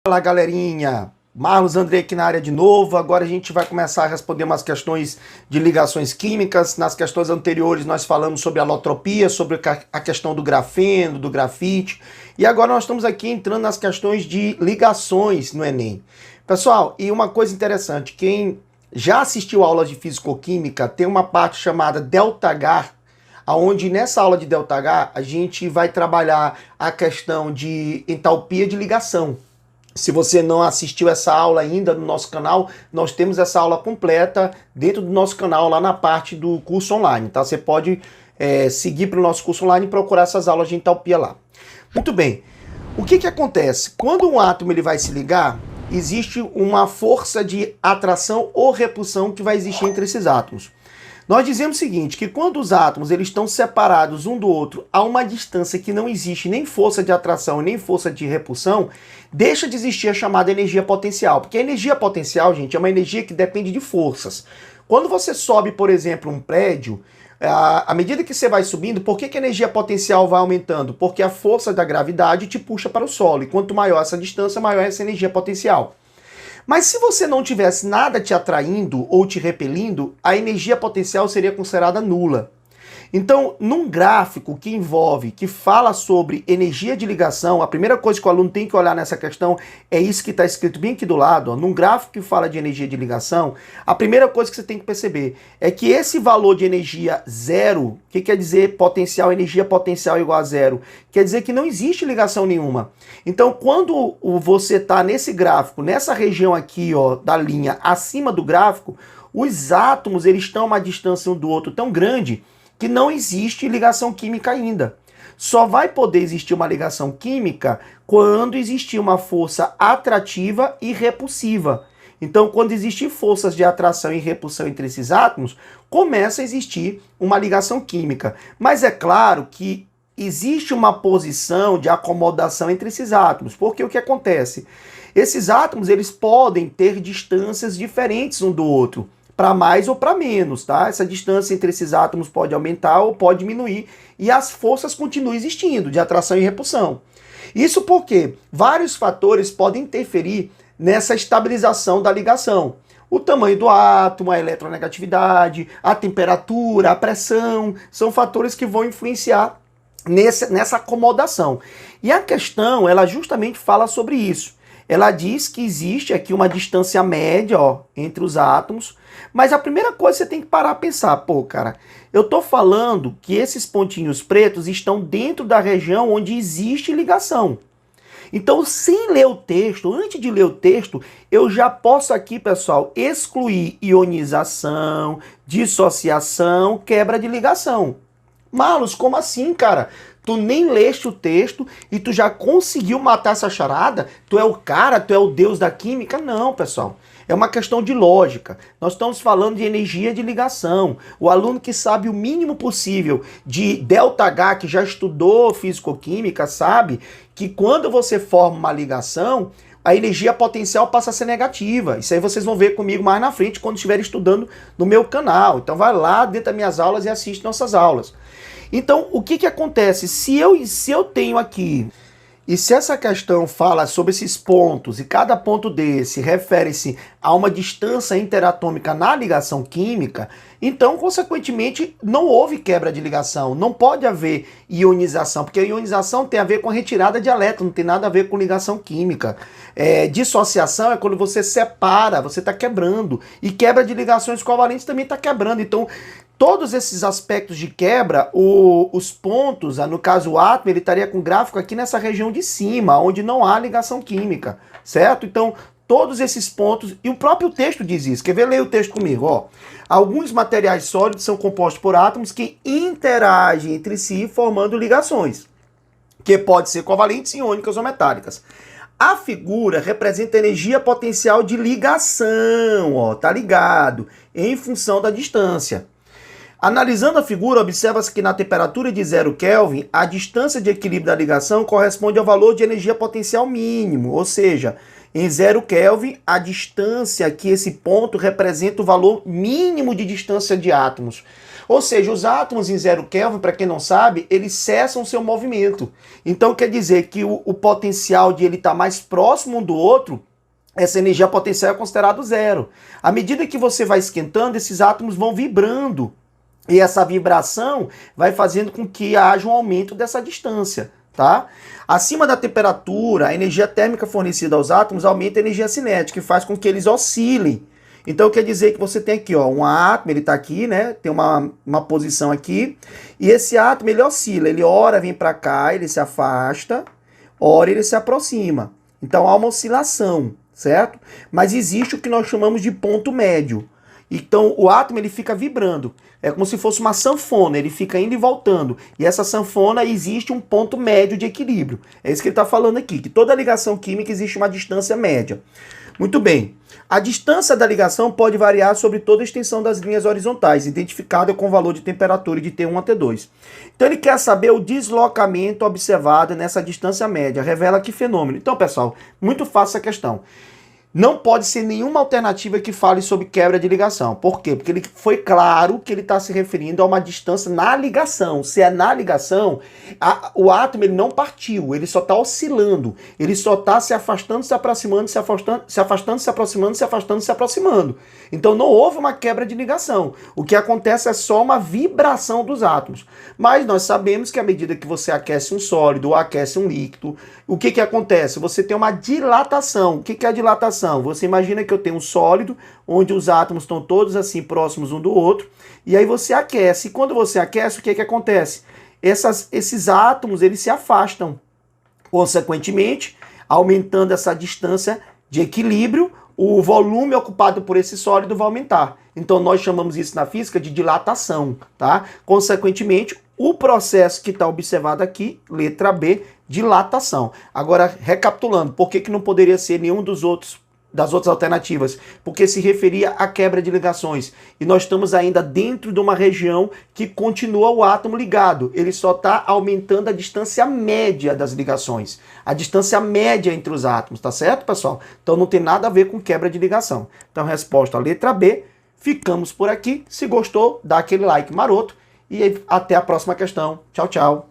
Fala galerinha, Marlos Andrei aqui na área de novo. Agora a gente vai começar a responder umas questões de ligações químicas. Nas questões anteriores nós falamos sobre alotropia, sobre a questão do grafeno, do grafite. E agora nós estamos aqui entrando nas questões de ligações no Enem. Pessoal, e uma coisa interessante, quem já assistiu aulas de fisicoquímica tem uma parte chamada ΔH, onde nessa aula de ΔH a gente vai trabalhar a questão de entalpia de ligação. Se você não assistiu essa aula ainda no nosso canal, nós temos essa aula completa dentro do nosso canal, lá na parte do curso online, tá? Você pode seguir para o nosso curso online e procurar essas aulas de entalpia lá. Muito bem. O que acontece? Quando um átomo ele vai se ligar, existe uma força de atração ou repulsão que vai existir entre esses átomos. Nós dizemos o seguinte, que quando os átomos eles estão separados um do outro a uma distância que não existe nem força de atração e nem força de repulsão, deixa de existir a chamada energia potencial. Porque a energia potencial, gente, é uma energia que depende de forças. Quando você sobe, por exemplo, um prédio, à medida que você vai subindo, por que a energia potencial vai aumentando? Porque a força da gravidade te puxa para o solo. E quanto maior essa distância, maior essa energia potencial. Mas se você não tivesse nada te atraindo ou te repelindo, a energia potencial seria considerada nula. Então, num gráfico que fala sobre energia de ligação, a primeira coisa que o aluno tem que olhar nessa questão é isso que está escrito bem aqui do lado. Ó. Num gráfico que fala de energia de ligação, a primeira coisa que você tem que perceber é que esse valor de energia zero, o que quer dizer potencial, energia potencial igual a zero? Quer dizer que não existe ligação nenhuma. Então, quando você está nesse gráfico, nessa região aqui ó, da linha acima do gráfico, os átomos eles estão a uma distância um do outro tão grande que não existe ligação química ainda. Só vai poder existir uma ligação química quando existir uma força atrativa e repulsiva. Então, quando existir forças de atração e repulsão entre esses átomos, começa a existir uma ligação química. Mas é claro que existe uma posição de acomodação entre esses átomos. Porque o que acontece? Esses átomos eles podem ter distâncias diferentes um do outro, para mais ou para menos, tá? Essa distância entre esses átomos pode aumentar ou pode diminuir e as forças continuam existindo, de atração e repulsão. Isso porque vários fatores podem interferir nessa estabilização da ligação. O tamanho do átomo, a eletronegatividade, a temperatura, a pressão, são fatores que vão influenciar nessa acomodação. E a questão, ela justamente fala sobre isso. Ela diz que existe aqui uma distância média ó, entre os átomos, mas a primeira coisa que você tem que parar a pensar, pô, cara, eu tô falando que esses pontinhos pretos estão dentro da região onde existe ligação. Então, sem ler o texto, antes de ler o texto, eu já posso aqui, pessoal, excluir ionização, dissociação, quebra de ligação. Marlos, como assim, cara? Tu nem leste o texto e tu já conseguiu matar essa charada? Tu é o cara, tu é o deus da química? Não, pessoal. É uma questão de lógica. Nós estamos falando de energia de ligação. O aluno que sabe o mínimo possível de ΔH, que já estudou fisicoquímica, sabe que quando você forma uma ligação, a energia potencial passa a ser negativa. Isso aí vocês vão ver comigo mais na frente quando estiverem estudando no meu canal. Então vai lá dentro das minhas aulas e assiste nossas aulas. Então, o que acontece? Se eu tenho aqui, e se essa questão fala sobre esses pontos, e cada ponto desse refere-se a uma distância interatômica na ligação química, então, consequentemente, não houve quebra de ligação, não pode haver ionização, porque a ionização tem a ver com a retirada de elétron, não tem nada a ver com ligação química. Dissociação é quando você separa, você está quebrando, e quebra de ligações covalentes também está quebrando. Então, todos esses aspectos de quebra, os pontos, no caso o átomo, ele estaria com gráfico aqui nessa região de cima, onde não há ligação química, certo? Então, todos esses pontos, e o próprio texto diz isso. Quer ver? Leia o texto comigo, ó. Alguns materiais sólidos são compostos por átomos que interagem entre si formando ligações, que podem ser covalentes, iônicas ou metálicas. A figura representa a energia potencial de ligação, ó, tá ligado? Em função da distância. Analisando a figura, observa-se que na temperatura de 0 Kelvin, a distância de equilíbrio da ligação corresponde ao valor de energia potencial mínimo, ou seja, em 0 Kelvin, a distância que esse ponto representa o valor mínimo de distância de átomos. Ou seja, os átomos em 0 Kelvin, para quem não sabe, eles cessam seu movimento. Então quer dizer que o potencial de ele estar mais próximo um do outro, essa energia potencial é considerado zero. À medida que você vai esquentando, esses átomos vão vibrando. E essa vibração vai fazendo com que haja um aumento dessa distância, tá? Acima da temperatura, a energia térmica fornecida aos átomos aumenta a energia cinética e faz com que eles oscilem. Então quer dizer que você tem aqui, ó, um átomo, ele está aqui, né? Tem uma posição aqui, e esse átomo ele oscila, ele ora vem para cá, ele se afasta, ora ele se aproxima. Então há uma oscilação, certo? Mas existe o que nós chamamos de ponto médio. Então o átomo ele fica vibrando, é como se fosse uma sanfona, ele fica indo e voltando, e essa sanfona existe um ponto médio de equilíbrio. É isso que ele está falando aqui, que toda ligação química existe uma distância média. Muito bem, a distância da ligação pode variar sobre toda a extensão das linhas horizontais, identificada com o valor de temperatura de T1 a T2. Então ele quer saber o deslocamento observado nessa distância média, revela que fenômeno. Então pessoal, muito fácil essa questão. Não pode ser nenhuma alternativa que fale sobre quebra de ligação. Por quê? Porque ele foi claro que ele está se referindo a uma distância na ligação. Se é na ligação, o átomo ele não partiu, ele só está oscilando. Ele só está se afastando, se aproximando, se afastando, se afastando, se aproximando, se afastando, se aproximando. Então não houve uma quebra de ligação. O que acontece é só uma vibração dos átomos. Mas nós sabemos que à medida que você aquece um sólido ou aquece um líquido, o que acontece? Você tem uma dilatação. O que é a dilatação? Você imagina que eu tenho um sólido, onde os átomos estão todos assim próximos um do outro, e aí você aquece. E quando você aquece, o que acontece? Esses átomos, eles se afastam. Consequentemente, aumentando essa distância de equilíbrio, o volume ocupado por esse sólido vai aumentar. Então nós chamamos isso na física de dilatação, tá? Consequentemente, o processo que está observado aqui, letra B, dilatação. Agora, recapitulando, por que não poderia ser nenhum das outras alternativas? Porque se referia à quebra de ligações. E nós estamos ainda dentro de uma região que continua o átomo ligado. Ele só está aumentando a distância média das ligações. A distância média entre os átomos, tá certo, pessoal? Então não tem nada a ver com quebra de ligação. Então, resposta a letra B. Ficamos por aqui. Se gostou, dá aquele like maroto. E até a próxima questão. Tchau, tchau.